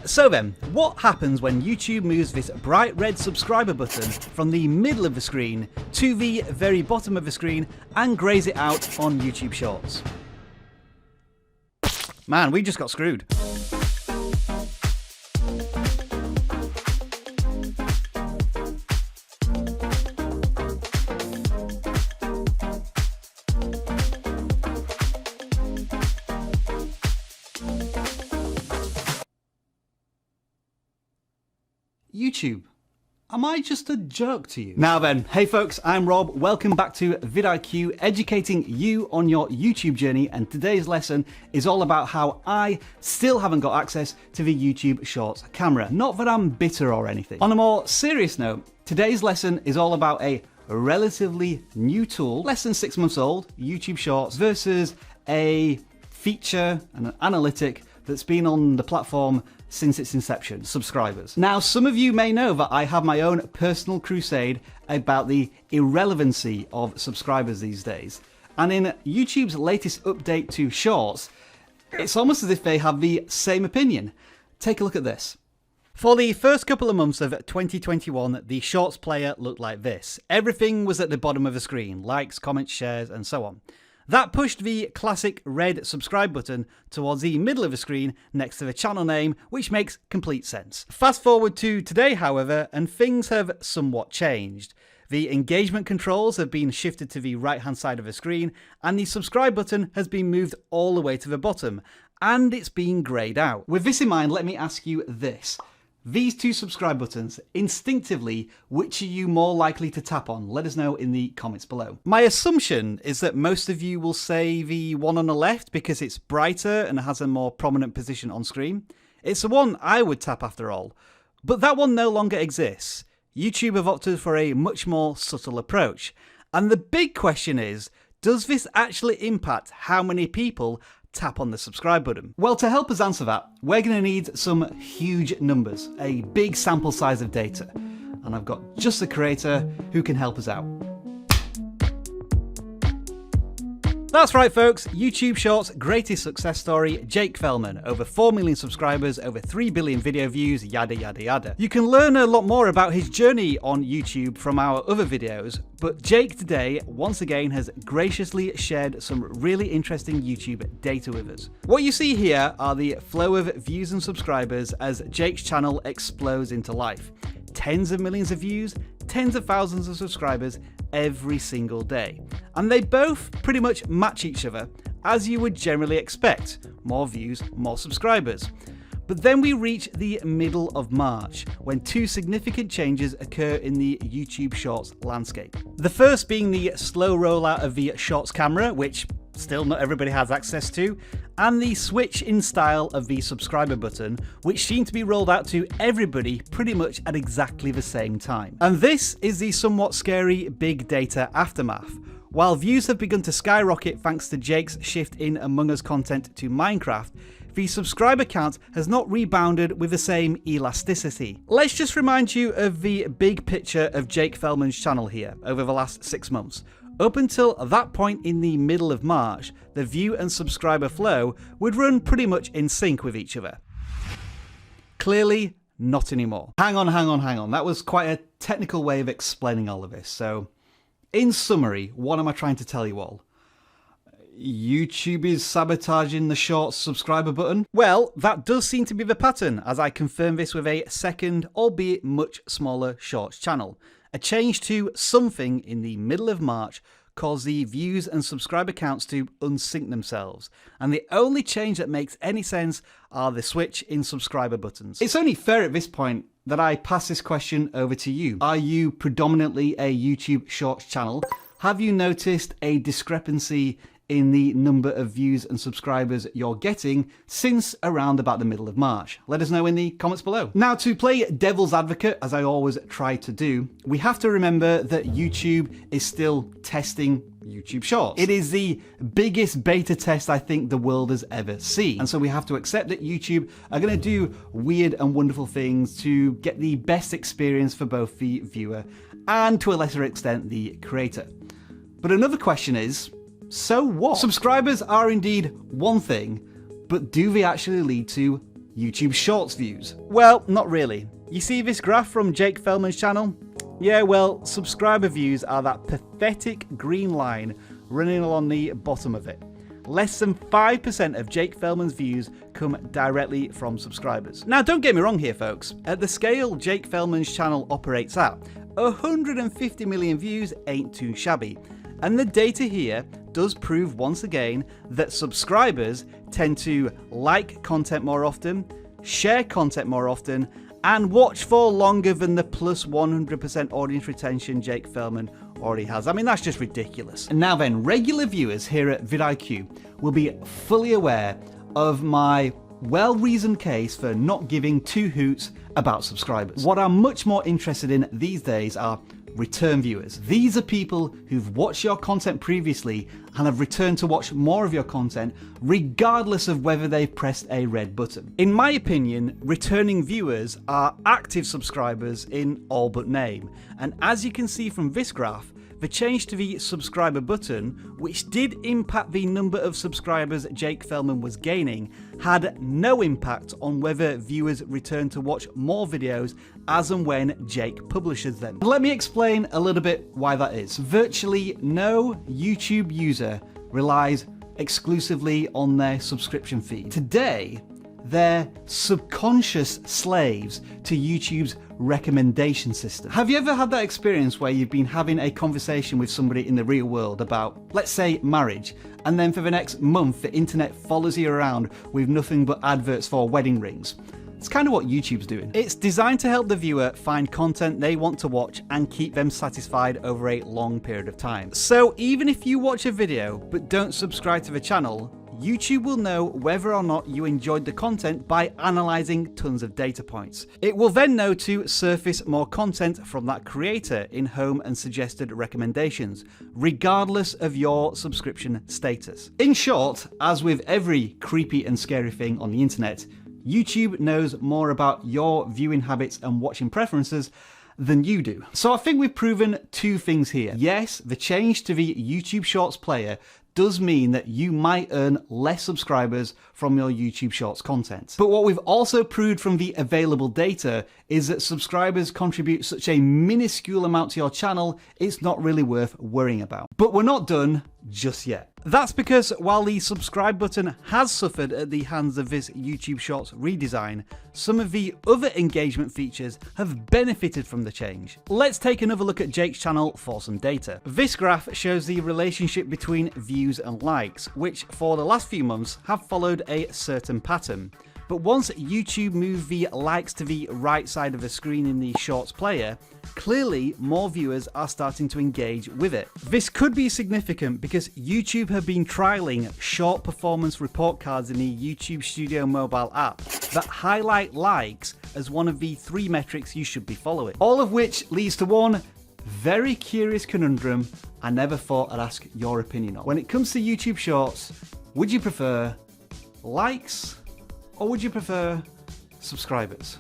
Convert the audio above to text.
So then, what happens when YouTube moves this bright red subscriber button from the middle of the screen to the very bottom of the screen and grays it out on YouTube Shorts? Man, we just got screwed. YouTube, am I just a jerk to you? Now then, hey folks, I'm Rob. Welcome back to vidIQ, educating you on your YouTube journey, and today's lesson is all about how I still haven't got access to the YouTube Shorts camera. Not that I'm bitter or anything. On a more serious note, today's lesson is all about a relatively new tool, less than 6 months old, YouTube Shorts, versus a feature and an analytic that's been on the platform since its inception, subscribers. Now, some of you may know that I have my own personal crusade about the irrelevancy of subscribers these days. And in YouTube's latest update to Shorts, it's almost as if they have the same opinion. Take a look at this. For the first couple of months of 2021, the Shorts player looked like this. Everything was at the bottom of the screen, likes, comments, shares, and so on. That pushed the classic red subscribe button towards the middle of the screen next to the channel name, which makes complete sense. Fast forward to today, however, and things have somewhat changed. The engagement controls have been shifted to the right-hand side of the screen, and the subscribe button has been moved all the way to the bottom, and it's been greyed out. With this in mind, let me ask you this. These two subscribe buttons, instinctively, which are you more likely to tap on? Let us know in the comments below. My assumption is that most of you will say the one on the left because it's brighter and has a more prominent position on screen. It's the one I would tap after all. But that one no longer exists. YouTube have opted for a much more subtle approach. And the big question is, does this actually impact how many people tap on the subscribe button? Well, to help us answer that, we're going to need some huge numbers, a big sample size of data. And I've got just the creator who can help us out. That's right folks, YouTube Shorts' greatest success story, Jake Fellman. Over 4 million subscribers, over 3 billion video views, yada yada yada. You can learn a lot more about his journey on YouTube from our other videos, but Jake today once again has graciously shared some really interesting YouTube data with us. What you see here are the flow of views and subscribers as Jake's channel explodes into life. Tens of millions of views, tens of thousands of subscribers every single day. And they both pretty much match each other, as you would generally expect. More views, more subscribers. But then we reach the middle of March, when two significant changes occur in the YouTube Shorts landscape. The first being the slow rollout of the Shorts camera, which still not everybody has access to, and the switch in style of the subscriber button, which seemed to be rolled out to everybody pretty much at exactly the same time. And this is the somewhat scary big data aftermath. While views have begun to skyrocket thanks to Jake's shift in Among Us content to Minecraft, the subscriber count has not rebounded with the same elasticity. Let's just remind you of the big picture of Jake Fellman's channel here over the last 6 months. Up until that point in the middle of March, the view and subscriber flow would run pretty much in sync with each other. Clearly, not anymore. Hang on. That was quite a technical way of explaining all of this. So, in summary, what am I trying to tell you all? YouTube is sabotaging the Shorts subscriber button? Well, that does seem to be the pattern, as I confirm this with a second, albeit much smaller Shorts channel. A change to something in the middle of March caused the views and subscriber counts to unsync themselves, and the only change that makes any sense are the switch in subscriber buttons. It's only fair at this point that I pass this question over to you. Are you predominantly a YouTube Shorts channel? Have you noticed a discrepancy in the number of views and subscribers you're getting since around about the middle of March? Let us know in the comments below. Now, to play devil's advocate, as I always try to do, we have to remember that YouTube is still testing YouTube Shorts. It is the biggest beta test I think the world has ever seen. And so we have to accept that YouTube are going to do weird and wonderful things to get the best experience for both the viewer and, to a lesser extent, the creator. But another question is, so what? Subscribers are indeed one thing, but do they actually lead to YouTube Shorts views? Well, not really. You see this graph from Jake Feldman's channel? Yeah, well, subscriber views are that pathetic green line running along the bottom of it. Less than 5% of Jake Feldman's views come directly from subscribers. Now, don't get me wrong here, folks. At the scale Jake Feldman's channel operates at, 150 million views ain't too shabby. And the data here does prove once again that subscribers tend to like content more often, share content more often, and watch for longer than the plus 100% audience retention Jake Feldman already has. I mean, that's just ridiculous. And now then, regular viewers here at vidIQ will be fully aware of my well-reasoned case for not giving two hoots about subscribers. What I'm much more interested in these days are return viewers. These are people who've watched your content previously and have returned to watch more of your content regardless of whether they've pressed a red button. In my opinion, returning viewers are active subscribers in all but name. And as you can see from this graph, the change to the subscriber button, which did impact the number of subscribers Jake Feldman was gaining, had no impact on whether viewers return to watch more videos as and when Jake publishes them. Let me explain a little bit why that is. Virtually no YouTube user relies exclusively on their subscription feed. Today, they're subconscious slaves to YouTube's recommendation system. Have you ever had that experience where you've been having a conversation with somebody in the real world about, let's say, marriage, and then for the next month the internet follows you around with nothing but adverts for wedding rings? It's kind of what YouTube's doing. It's designed to help the viewer find content they want to watch and keep them satisfied over a long period of time. So even if you watch a video but don't subscribe to the channel, YouTube will know whether or not you enjoyed the content by analysing tons of data points. It will then know to surface more content from that creator in home and suggested recommendations, regardless of your subscription status. In short, as with every creepy and scary thing on the internet, YouTube knows more about your viewing habits and watching preferences than you do. So I think we've proven two things here. Yes, the change to the YouTube Shorts player does mean that you might earn less subscribers from your YouTube Shorts content. But what we've also proved from the available data is that subscribers contribute such a minuscule amount to your channel, it's not really worth worrying about. But we're not done just yet. That's because while the subscribe button has suffered at the hands of this YouTube Shorts redesign, some of the other engagement features have benefited from the change. Let's take another look at Jake's channel for some data. This graph shows the relationship between views and likes, which for the last few months have followed a certain pattern. But once YouTube moved the likes to the right side of the screen in the Shorts player, clearly more viewers are starting to engage with it. This could be significant because YouTube have been trialing short performance report cards in the YouTube Studio mobile app that highlight likes as one of the 3 metrics you should be following. All of which leads to one very curious conundrum I never thought I'd ask your opinion on. When it comes to YouTube Shorts, would you prefer likes or would you prefer subscribers?